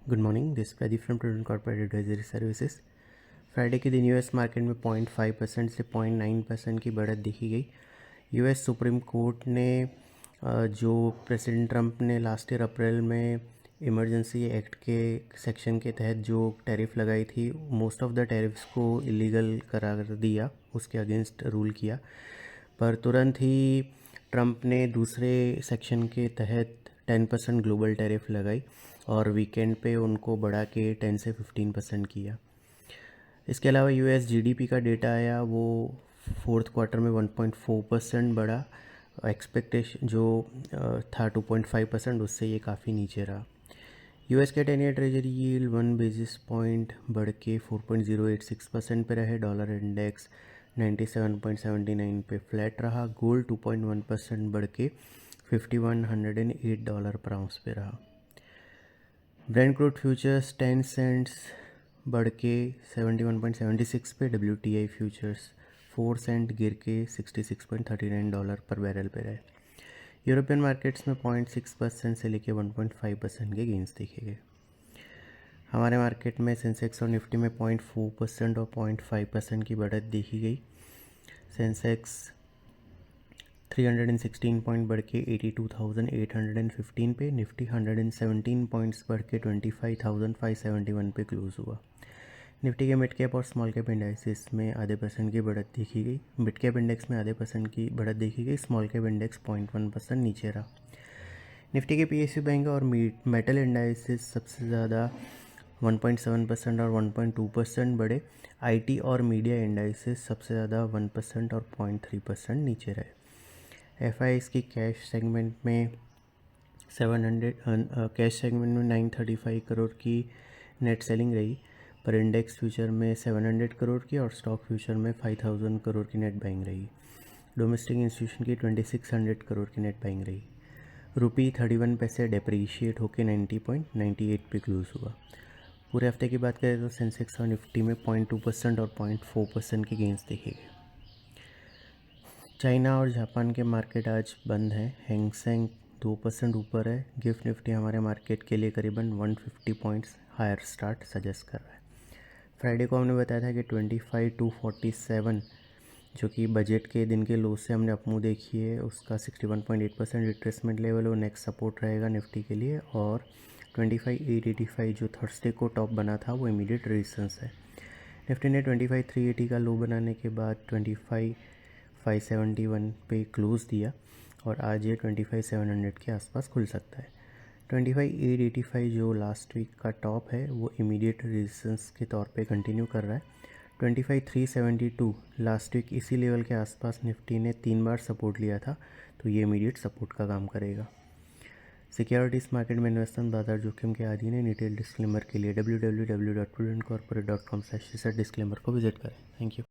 Good morning, this Pradeep from prudent corporate advisory services. Friday के दिन US market में 0.5% से 0.9% की बढ़त देखी गई। यूएस सुप्रीम कोर्ट ने जो प्रेसिडेंट ट्रंप ने लास्ट ईयर अप्रैल में इमरजेंसी एक्ट के सेक्शन के तहत जो टैरिफ लगाई थी, मोस्ट ऑफ द टैरिफ्स को इलीगल करार दिया, उसके अगेंस्ट रूल किया। पर तुरंत ही ट्रंप ने दूसरे सेक्शन के तहत 10% ग्लोबल टैरिफ लगाई और वीकेंड पे उनको बढ़ा के 10 से 15% किया। इसके अलावा यूएस जीडीपी का डेटा आया, वो फोर्थ क्वार्टर में 1.4% बढ़ा। एक्सपेक्टेशन जो था 2.5%, उससे ये काफ़ी नीचे रहा। यूएस के 10 year treasury yield 1 basis point बढ़ के 4.086% पे रहे। डॉलर इंडेक्स 97.79 पे फ्लैट रहा। गोल्ड 2.1% बढ़ के $5,108 पर आउंस पे रहा। ब्रेंट क्रूड फ्यूचर्स 10 सेंट्स बढ़ के 71.76 पे। WTI फ्यूचर्स 4 सेंट गिर के $66.39 पर बैरल पे रहे। यूरोपियन मार्केट्स में 0.6% से लेके 1.5% के गेंस देखे गए। हमारे मार्केट में सेंसेक्स और निफ्टी में 0.4% और 0.5% की बढ़त देखी गई। सेंसेक्स 316 पॉइंट बढ़ के 82,815 पे। निफ्टी 117 पॉइंट्स बढ़ के 25,571 पे क्लोज हुआ। निफ्टी के मिड कैप और स्मॉल कैप इंडेक्सेस में आधे % की बढ़त देखी गई। मिड कैप इंडेक्स में आधे % की बढ़त देखी गई। स्मॉल कैप इंडेक्स 0.1% नीचे रहा। निफ्टी के PSU बैंक और मेटल इंडेक्सेस सबसे ज़्यादा 1.7% और 1.2% बढ़े। IT और मीडिया इंडेक्सेस सबसे ज़्यादा 1% और 0.3% नीचे रहे। FIs की कैश सेगमेंट में 935 करोड़ की नेट सेलिंग रही, पर इंडेक्स फ्यूचर में 700 करोड़ की और स्टॉक फ्यूचर में 5000 करोड़ की नेट बाइंग रही। डोमेस्टिक इंस्टीट्यूशन की 2600 करोड़ की नेट बाइंग रही। रुपी 31 पैसे डेप्रीशिएट होकर 90.98 पे क्लोज हुआ। पूरे हफ्ते की बात करें तो सेंसेक्स और निफ्टी में 0.2% और 0.4% के गेंस देखे गए। चाइना और जापान के मार्केट आज बंद हैं। हैंगसेंग 2% ऊपर है। गिफ्ट निफ्टी हमारे मार्केट के लिए करीबन 150 पॉइंट्स हायर स्टार्ट सजेस्ट कर रहा है। फ्राइडे को हमने बताया था कि 25,247 जो कि बजट के दिन के लो से हमने अपमूव देखी है, उसका 61.8% रिट्रेसमेंट लेवल और नेक्स्ट सपोर्ट रहेगा निफ्टी के लिए। और 25,885 जो थर्सडे को टॉप बना था, वो इमीडिएट रेजिस्टेंस है। निफ्टी ने 25,380 का लो बनाने के बाद 25,571 पे क्लोज दिया और आज ये 25,700 के आसपास खुल सकता है। 25,885 जो लास्ट वीक का टॉप है, वो इमीडिएट रेजिस्टेंस के तौर पे कंटिन्यू कर रहा है। 25,372 लास्ट वीक इसी लेवल के आसपास निफ्टी ने 3 बार सपोर्ट लिया था, तो ये इमीडिएट सपोर्ट का काम करेगा। सिक्योरिटीज़ मार्केट में इन्वेस्टमेंट बाजार जोखिम के अधीन है। डिटेल डिस्क्लेमर के लिए www.prudentcorporate.com/डिस्क्लेमर को विजिट करें। Thank you.